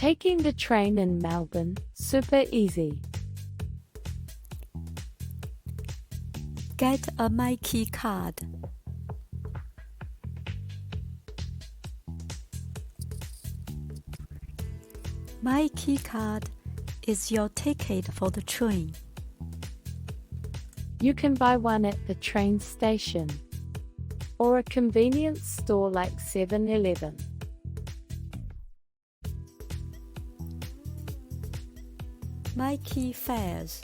Taking the train in Melbourne, super easy. Get a Myki card. Myki card is your ticket for the train. You can buy one at the train station or a convenience store like 7-Eleven. Myki fares.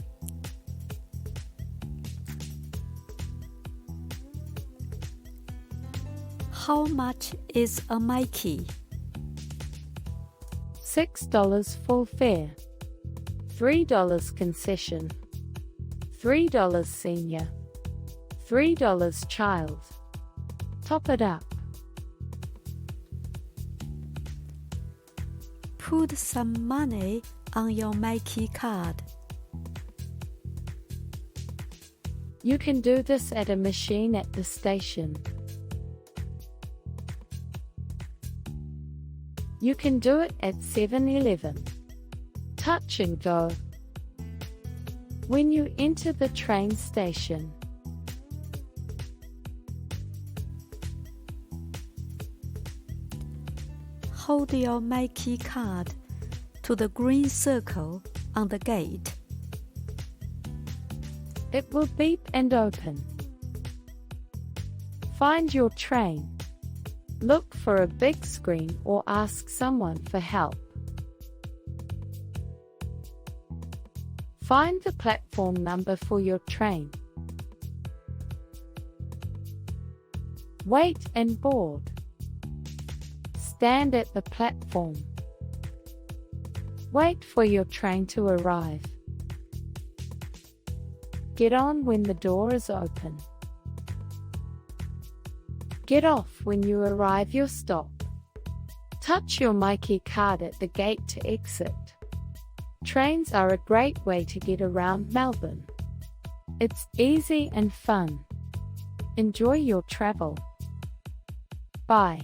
How much is a Myki? $6 full fare, $3 concession, $3 senior, $3 child. Top it up. Put some money on your Myki card. You can do this at a machine at the station. You can do it at 7-Eleven. Touch and go. When you enter the train station, hold your Myki card to the green circle on the gate. it will beep and open. Find your train. Look for a big screen or ask someone for help. Find the platform number for your train. Wait and board. Stand at the platform. Wait for your train to arrive. Get on when the door is open. Get off when you arrive your stop. Touch your Myki card at the gate to exit. Trains are a great way to get around Melbourne. It's easy and fun. Enjoy your travel. Bye.